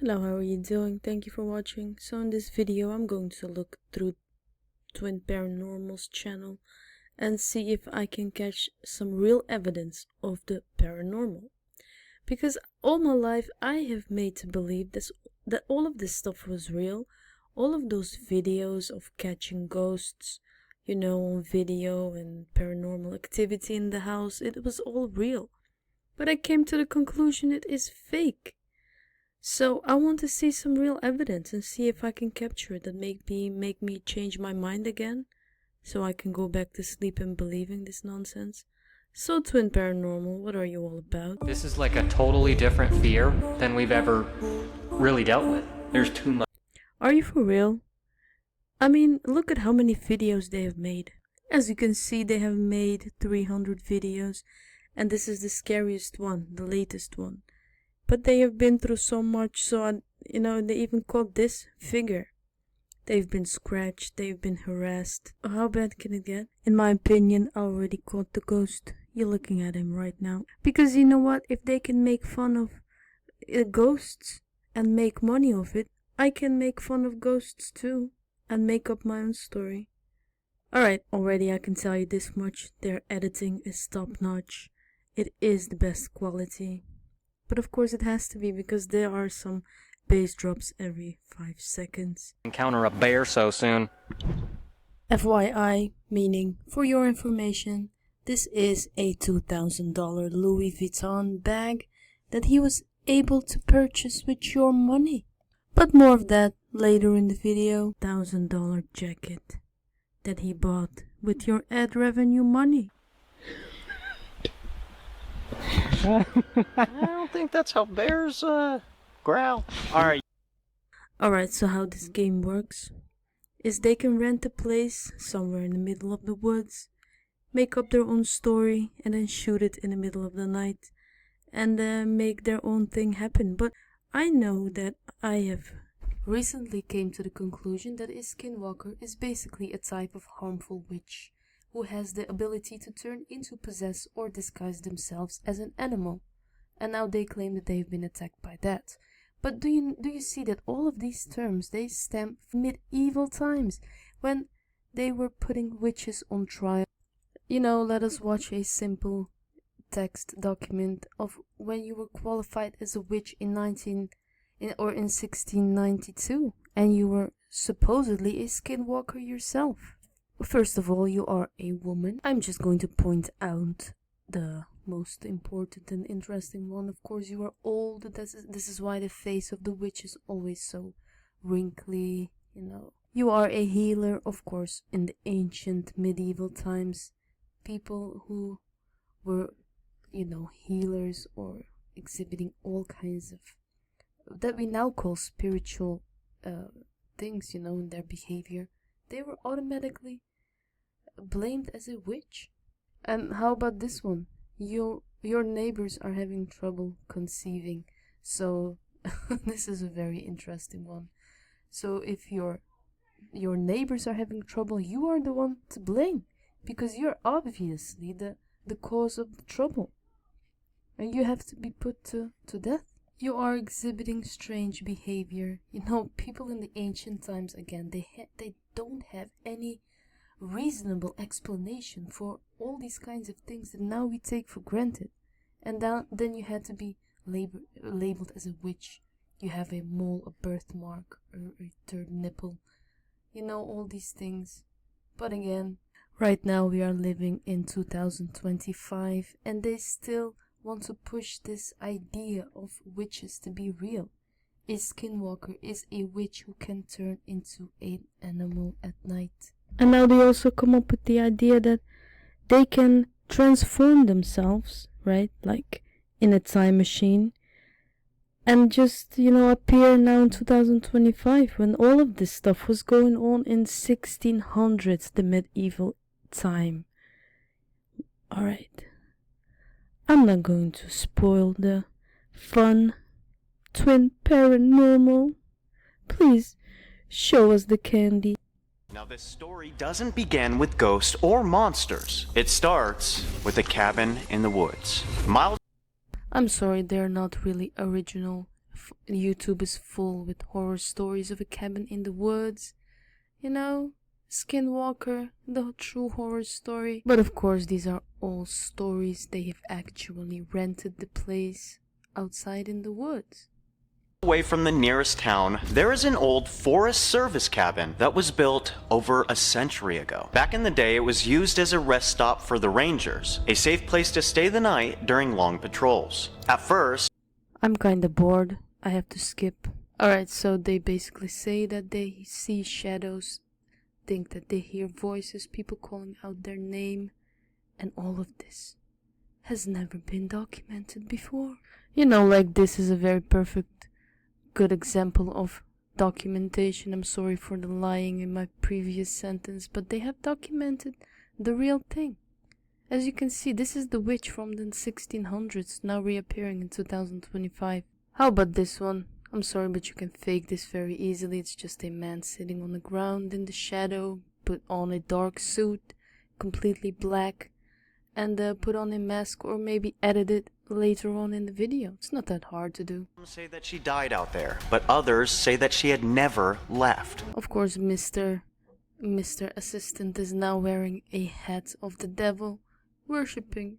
Hello, how are you doing? Thank you for watching. So in this video I'm going to look through Twin Paranormal's channel and see if I can catch some real evidence of the paranormal. Because all my life I have made to believe that all of this stuff was real. All of those videos of catching ghosts, on video and paranormal activity in the house, it was all real. But I came to the conclusion it is fake. So I want to see some real evidence and see if I can capture it and make me change my mind again, so I can go back to sleep and believing this nonsense. So Twin Paranormal, what are you all about? This is like a totally different fear than we've ever really dealt with. There's too much. Are you for real? I mean, look at how many videos they have made. As you can see, they have made 300 videos, and this is the scariest one, the latest one. But they have been through so much, so they even caught this figure. They've been scratched, they've been harassed. How bad can it get? In my opinion, I already caught the ghost. You're looking at him right now. Because you know what? If they can make fun of ghosts and make money of it, I can make fun of ghosts too and make up my own story. Alright, already I can tell you this much. Their editing is top notch. It is the best quality. But of course it has to be, because there are some bass drops every 5 seconds. Encounter a bear so soon. FYI, meaning for your information, this is a $2,000 Louis Vuitton bag that he was able to purchase with your money. But more of that later in the video. $1,000 jacket that he bought with your ad revenue money. I don't think that's how bears growl. Alright, so how this game works is they can rent a place somewhere in the middle of the woods, make up their own story, and then shoot it in the middle of the night and make their own thing happen. But I know that I have recently came to the conclusion that a skinwalker is basically a type of harmful witch who has the ability to turn into, possess, or disguise themselves as an animal. And now they claim that they've been attacked by that. But do you see that all of these terms, they stem from medieval times, when they were putting witches on trial? Let us watch a simple text document of when you were qualified as a witch in 1692, and you were supposedly a skinwalker yourself. First of all, you are a woman. I'm just going to point out the most important and interesting one. Of course, you are old. This is why the face of the witch is always so wrinkly, You are a healer, of course. In the ancient medieval times, people who were, healers or exhibiting all kinds of that we now call spiritual things, in their behavior, they were automatically blamed as a witch. And how about this one? Your neighbors are having trouble conceiving. So this is a very interesting one. So if your neighbors are having trouble, you are the one to blame, because you're obviously the cause of the trouble, and you have to be put to death. You are exhibiting strange behavior. People in the ancient times, again, they don't have any reasonable explanation for all these kinds of things that now we take for granted. And then you had to be labeled as a witch. You have a mole, a birthmark, or a third nipple. All these things. But again, right now we are living in 2025, and they still want to push this idea of witches to be real. A skinwalker is a witch who can turn into an animal at night. And now they also come up with the idea that they can transform themselves, right? Like in a time machine. And just, appear now in 2025, when all of this stuff was going on in 1600s, the medieval time. Alright. I'm not going to spoil the fun. Twin Paranormal, please show us the candy. Now this story doesn't begin with ghosts or monsters. It starts with a cabin in the woods. I'm sorry, they're not really original YouTube is full with horror stories of a cabin in the woods, you know, Skinwalker, the true horror story. But of course, these are all stories. They have actually rented the place outside in the woods. Away from the nearest town, there is an old Forest Service cabin that was built over a century ago. Back in the day, it was used as a rest stop for the rangers, a safe place to stay the night during long patrols. At first, I'm kinda bored. I have to skip. Alright, so they basically say that they see shadows, think that they hear voices, people calling out their name, and all of this has never been documented before. You know, like this is a very good example of documentation. I'm sorry for the lying in my previous sentence, but they have documented the real thing. As you can see, this is the witch from the 1600s, now reappearing in 2025. How about this one? I'm sorry, but you can fake this very easily. It's just a man sitting on the ground in the shadow, put on a dark suit, completely black, and put on a mask, or maybe edit it later on in the video. It's not that hard to do. some say that she died out there, but others say that she had never left. Of course, Mr. Assistant is now wearing a hat of the devil, worshipping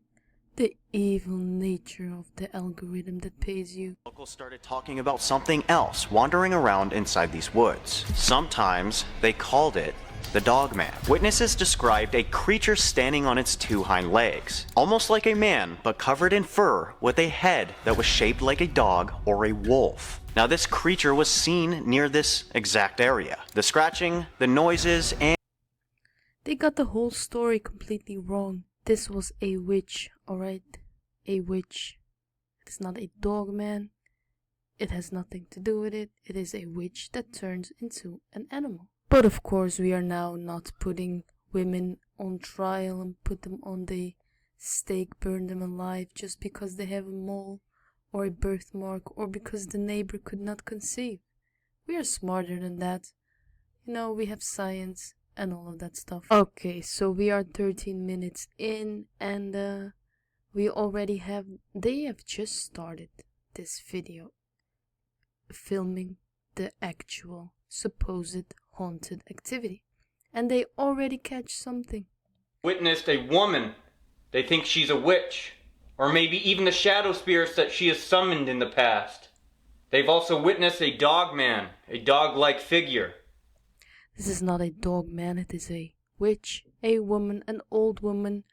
the evil nature of the algorithm that pays you. Locals started talking about something else wandering around inside these woods. Sometimes they called it the Dogman. Witnesses described a creature standing on its two hind legs, almost like a man, but covered in fur, with a head that was shaped like a dog or a wolf. Now, this creature was seen near this exact area. The scratching, the noises, and They got the whole story completely wrong. This was a witch, alright? A witch. It is not a dog man. It has nothing to do with it. It is a witch that turns into an animal. But of course, we are now not putting women on trial and put them on the stake, burn them alive just because they have a mole or a birthmark or because the neighbor could not conceive. We are smarter than that. You know, we have science and all of that stuff. Okay, so we are 13 minutes in and they have just started this video filming the actual supposed haunted activity, and they already catch something. Witnessed a woman. They think she's a witch, or maybe even the shadow spirits that she has summoned in the past. They've also witnessed a dog man, a dog-like figure. This is not a dog man, it is a witch, a woman, an old woman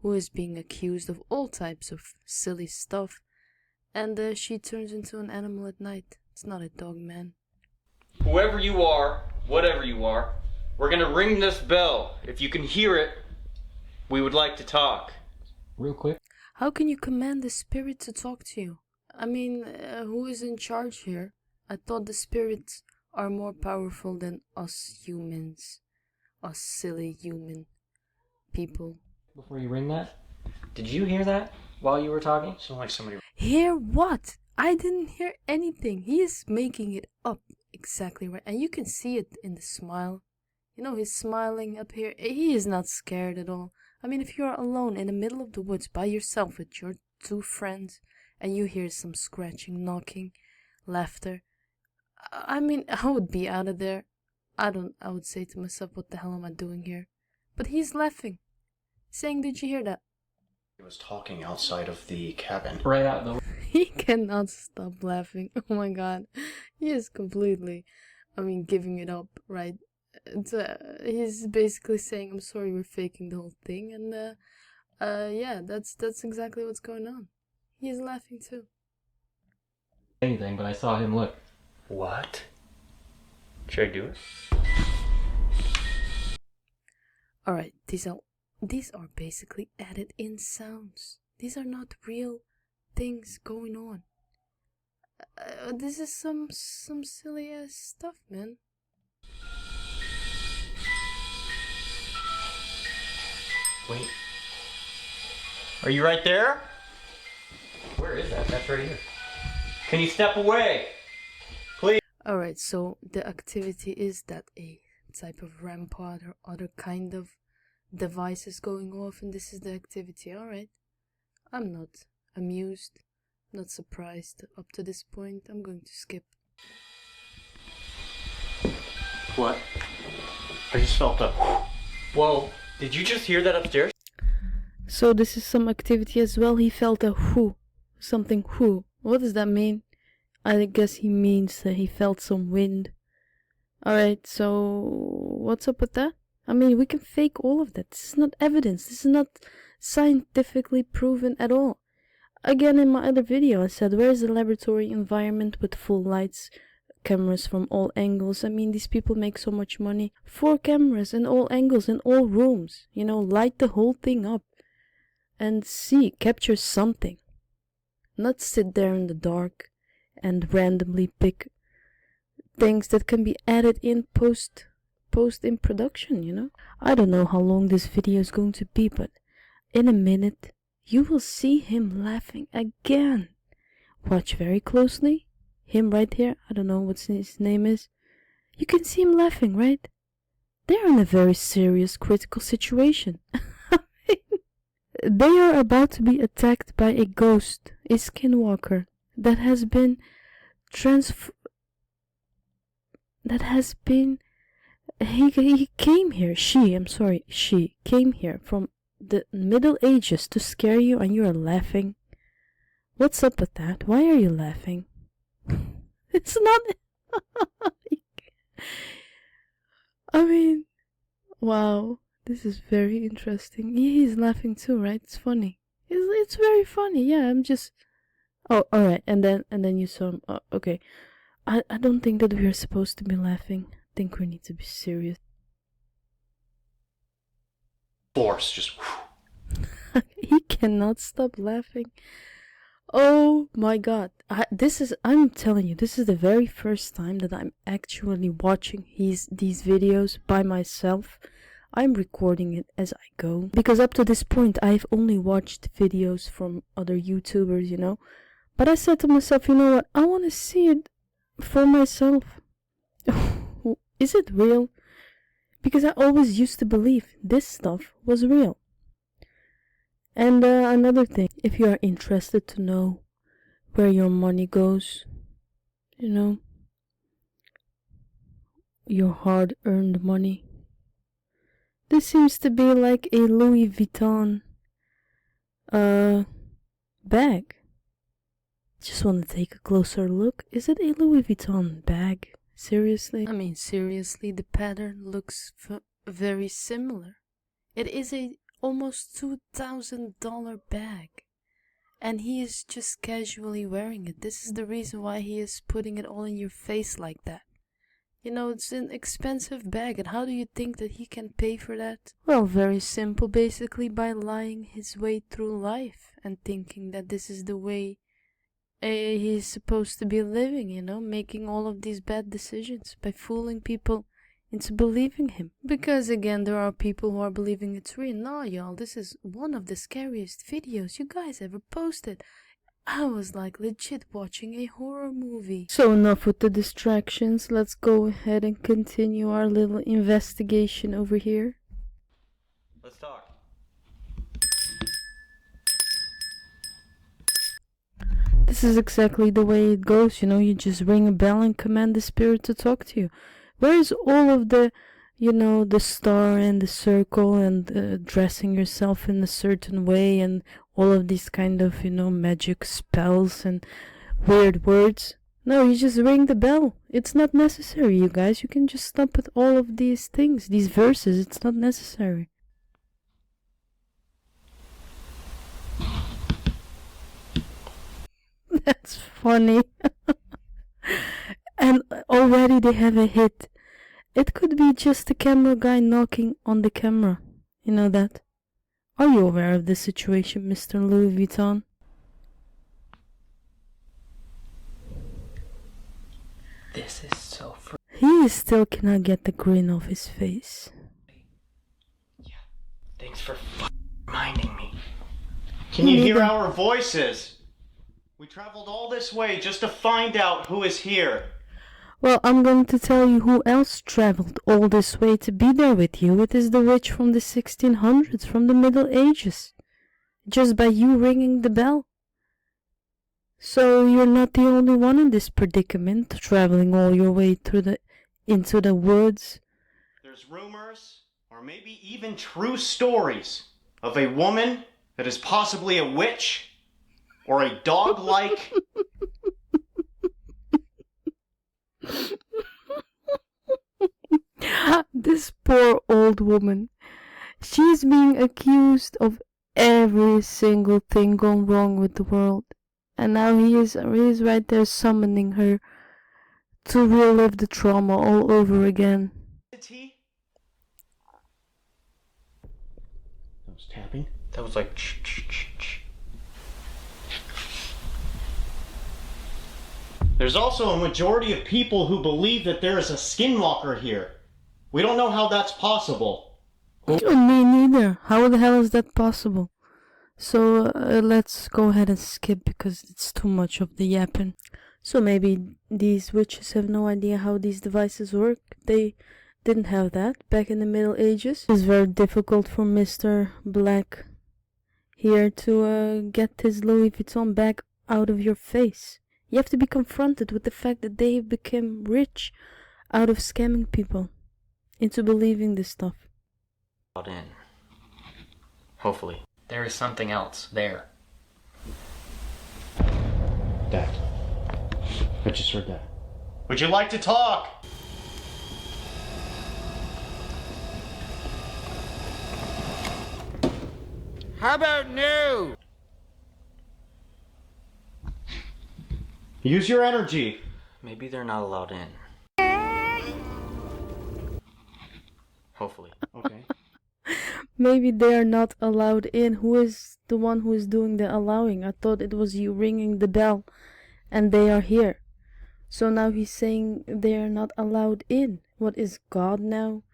who is being accused of all types of silly stuff, and she turns into an animal at night. It's not a dog man. Whoever you are, whatever you are, we're gonna ring this bell. If you can hear it, we would like to talk. Real quick. How can you command the spirit to talk to you? I mean, who is in charge here? I thought the spirits are more powerful than us humans. Us silly human people. Before you ring that, did you hear that while you were talking? Sounded like somebody. Hear what? I didn't hear anything. He is making it up exactly right. And you can see it in the smile. You know, he's smiling up here. He is not scared at all. I mean, if you're alone in the middle of the woods by yourself with your two friends and you hear some scratching, knocking, laughter, I mean, I would be out of there. I would say to myself, what the hell am I doing here? But he's laughing, saying, did you hear that? he was talking outside of the cabin. Right out the. He cannot stop laughing. Oh my god. He is completely, giving it up, right? He's basically saying, I'm sorry, we're faking the whole thing. And, yeah, that's exactly what's going on. He is laughing too. Anything, but I saw him look. What? Should I do it? Alright, these are basically added in sounds. These are not real things going on. This is some silly ass stuff, man. Wait. Are you right there? Where is that? That's right here. Can you step away? Please. Alright, so the activity is that a type of rampart or other kind of device is going off, and this is the activity. Alright. I'm not amused. Not surprised up to this point. I'm going to skip. What? I just felt a... Whoa, did you just hear that upstairs? So this is some activity as well. He felt a whoo. Something whoo. What does that mean? I guess he means that he felt some wind. Alright, so what's up with that? I mean, we can fake all of that. This is not evidence. This is not scientifically proven at all. Again, in my other video, I said, where is the laboratory environment with full lights, cameras from all angles? I mean, these people make so much money. 4 cameras in all angles, in all rooms. You know, light the whole thing up. And see, capture something. Not sit there in the dark and randomly pick things that can be added in post in production, you know? I don't know how long this video is going to be, but in a minute you will see him laughing again. Watch very closely. Him right here, I don't know what his name is. You can see him laughing, right? They're in a very serious, critical situation. They are about to be attacked by a ghost, a skinwalker, that has been he came here, she came here from the Middle Ages to scare you, and you are laughing. What's up with that? Why are you laughing? It's not... I mean, wow, this is very interesting. He's laughing too, right? It's funny. It's very funny. Yeah, I'm just... Oh, alright, and then you saw him. Oh, okay. I don't think that we are supposed to be laughing. I think we need to be serious. Force just... He cannot stop laughing. Oh my god. I'm telling you, this is the very first time that I'm actually watching these videos by myself. I'm recording it as I go. Because up to this point, I've only watched videos from other YouTubers, you know. But I said to myself, you know what? I want to see it for myself. Is it real? Because I always used to believe this stuff was real. And another thing, if you are interested to know where your money goes, you know, your hard-earned money, this seems to be like a Louis Vuitton bag. Just want to take a closer look. Is it a Louis Vuitton bag? Seriously? I mean, seriously, the pattern looks very similar. It is a almost $2,000 bag, and he is just casually wearing it. This is the reason why he is putting it all in your face like that. You know, it's an expensive bag, and how do you think that he can pay for that? Well, very simple, basically by lying his way through life and thinking that this is the way he's supposed to be living, you know, making all of these bad decisions by fooling people into believing him. Because again, there are people who are believing it's real. Nah, y'all, this is one of the scariest videos you guys ever posted. I was like legit watching a horror movie. So enough with the distractions. Let's go ahead and continue our little investigation over here. Let's talk. This is exactly the way it goes, you know, you just ring a bell and command the spirit to talk to you. Where is all of the, you know, the star and the circle and dressing yourself in a certain way and all of these kind of, you know, magic spells and weird words? No, you just ring the bell. It's not necessary, you guys. You can just stop with all of these things, these verses. It's not necessary. That's funny. And already they have a hit. It could be just the camera guy knocking on the camera. You know that? Are you aware of the situation, Mr. Louis Vuitton? This is so He still cannot get the grin off his face. Yeah, thanks for reminding me. Can you hear our voices? We traveled all this way just to find out who is here. Well, I'm going to tell you who else traveled all this way to be there with you. It is the witch from the 1600s, from the Middle Ages. Just by you ringing the bell. So you're not the only one in this predicament, traveling all your way into the woods. There's rumors, or maybe even true stories, of a woman that is possibly a witch, or a dog-like... This poor old woman. She's being accused of every single thing going wrong with the world. And now he is right there summoning her to relive the trauma all over again. That was tapping? That was like There's also a majority of people who believe that there is a skinwalker here. We don't know how that's possible. Me neither. How the hell is that possible? So let's go ahead and skip because it's too much of the yapping. So maybe these witches have no idea how these devices work. They didn't have that back in the Middle Ages. It's very difficult for Mr. Black here to get his Louis Vuitton bag out of your face. You have to be confronted with the fact that they became rich out of scamming people into believing this stuff. in. Hopefully. There is something else there. Dad. I just heard that. Would you like to talk? How about no? Use your energy. Maybe they're not allowed in. Hopefully. Okay. Maybe they are not allowed in. Who is the one who is doing the allowing? I thought it was you ringing the bell and they are here. So now he's saying they are not allowed in. What is God now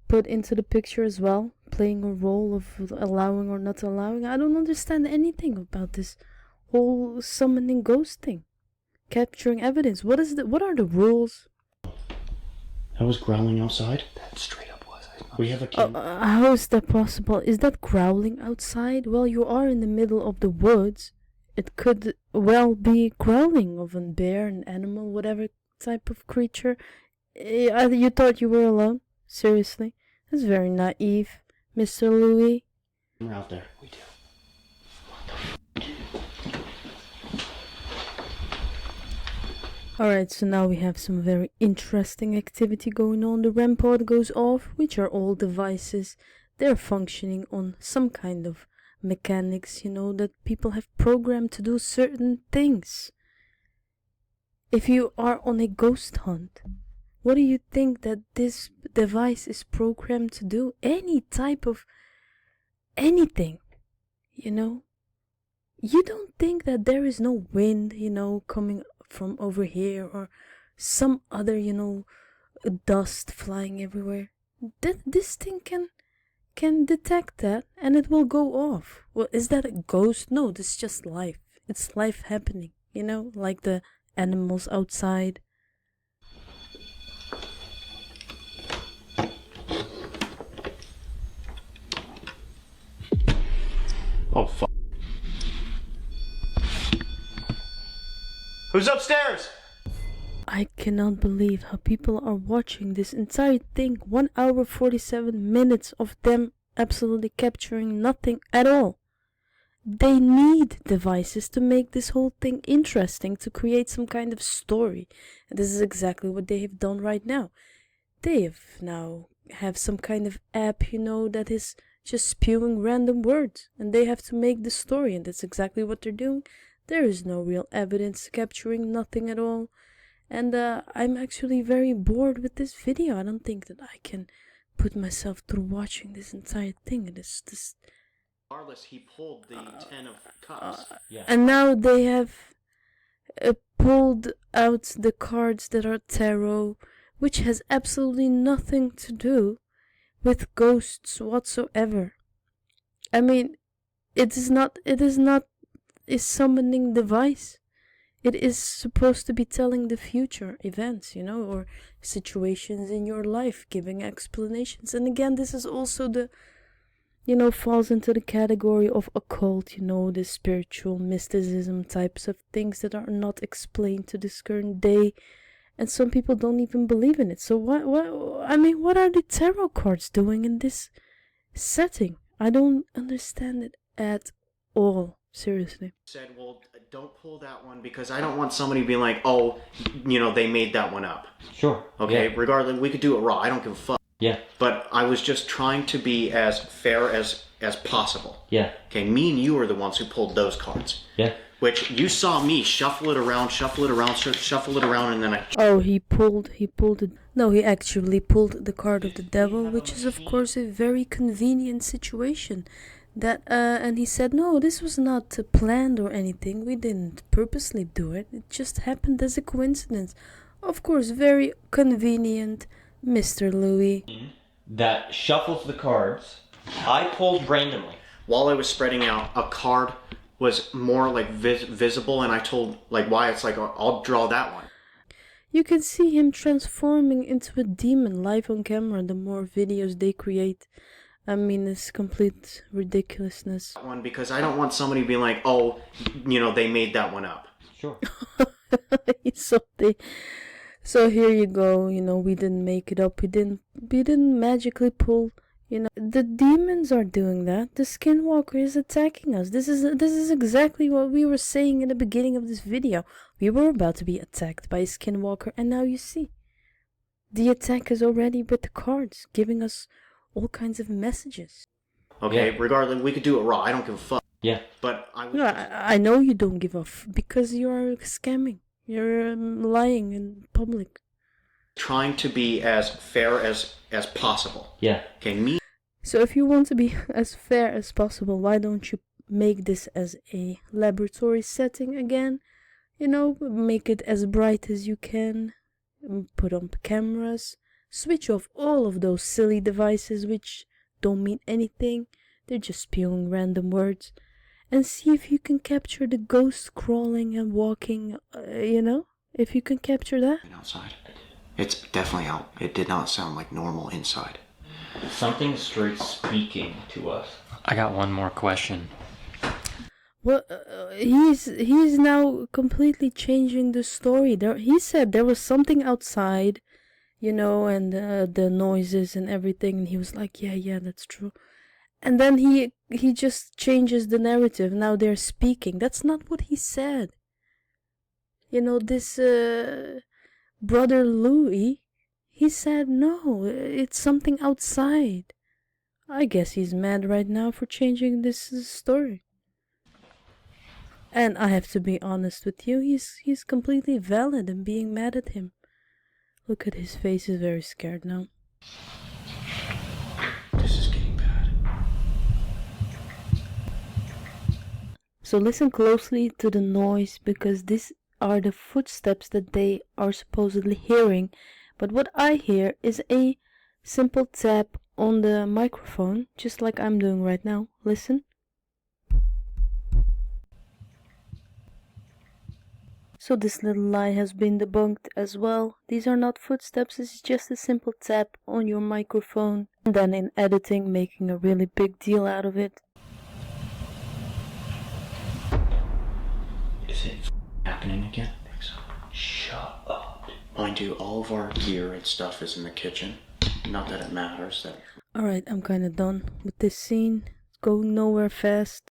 put into the picture as well? Playing a role of allowing or not allowing? I don't understand anything about this whole summoning ghost thing. Capturing evidence. What are the rules? That was growling outside? That straight up was. We have a kid. How is that possible? Is that growling outside? Well, you are in the middle of the woods. It could well be growling of a bear, an animal, whatever type of creature. You thought you were alone? Seriously? That's very naive, Mr. Louis. We're out there. We do. Alright, so now we have some very interesting activity going on. The REM pod goes off, which are all devices. They're functioning on some kind of mechanics, that people have programmed to do certain things. If you are on a ghost hunt, what do you think that this device is programmed to do? Any type of anything, You don't think that there is no wind, coming from over here or some other, dust flying everywhere. This thing can detect that and it will go off. Well, is that a ghost? No, this is just life. It's life happening, like the animals outside. Oh, fuck. Who's upstairs? I cannot believe how people are watching this entire thing. 1 hour 47 minutes of them absolutely capturing nothing at all. They need devices to make this whole thing interesting, to create some kind of story. And this is exactly what they have done right now. They have some kind of app, that is just spewing random words. And they have to make the story, and that's exactly what they're doing. There is no real evidence, capturing nothing at all. And I'm actually very bored with this video. I don't think that I can put myself through watching this entire thing. It is this. Regardless, he pulled the 10 of cups. Yeah. And now they have pulled out the cards that are tarot, which has absolutely nothing to do with ghosts whatsoever. I mean, it is not a summoning device. It is supposed to be telling the future events, or situations in your life, giving explanations. And again, this is also falls into the category of occult, the spiritual mysticism types of things that are not explained to this current day. And some people don't even believe in it. So what are the tarot cards doing in this setting? I don't understand it at all. Seriously. Said, well, don't pull that one because I don't want somebody being like, oh, they made that one up. Sure. Okay, Yeah. regardless, we could do it raw. I don't give a fuck. Yeah. But I was just trying to be as fair as possible. Yeah. Okay, me and you are the ones who pulled those cards. Yeah. Which you saw me shuffle it around, and then Oh, he pulled it. No, he actually pulled the card of the devil, which is of course a very convenient situation. And he said, no, this was not planned or anything. We didn't purposely do it. It just happened as a coincidence. Of course, very convenient, Mr. Louis. That shuffles the cards. I pulled randomly. while I was spreading out, a card was more like visible, and I told like Wyatt's like, I'll draw that one. You can see him transforming into a demon live on camera the more videos they create. I mean, it's complete ridiculousness. That one, because I don't want somebody being like, oh, they made that one up. Sure. So here you go, we didn't make it up. We didn't magically pull, the demons are doing that. The skinwalker is attacking us. This is exactly what we were saying in the beginning of this video. We were about to be attacked by a skinwalker, and now you see. The attack is already with the cards, giving us all kinds of messages. Okay, Yeah. regardless, we could do it raw. I don't give a fuck. Yeah. But I was I know you don't give a because you are scamming. You're lying in public. trying to be as fair as possible. Yeah. Okay, me. So if you want to be as fair as possible, why don't you make this as a laboratory setting again? Make it as bright as you can. Put on cameras. Switch off all of those silly devices which don't mean anything. They're just spewing random words. And see if you can capture the ghost crawling and walking, if you can capture that. Outside. It's definitely out. It did not sound like normal inside. Something straight speaking to us. I got one more question. Well, he's now completely changing the story. He said there was something outside, and the noises and everything, and he was like, yeah, that's true. And then he just changes the narrative. Now they're speaking. That's not what he said. This brother Louis, he said no, it's something outside. I guess he's mad right now for changing this story. And I have to be honest with you, he's completely valid in being mad at him. Look at his face, he's very scared now. This is getting bad. So listen closely to the noise, because these are the footsteps that they are supposedly hearing. But what I hear is a simple tap on the microphone, just like I'm doing right now. Listen. So this little lie has been debunked as well. These are not footsteps, it's just a simple tap on your microphone. And then in editing, making a really big deal out of it. Is it happening again? I think so. Shut up. Mind you, all of our gear and stuff is in the kitchen. Not that it matters. Alright, I'm kinda done with this scene. It's going nowhere fast.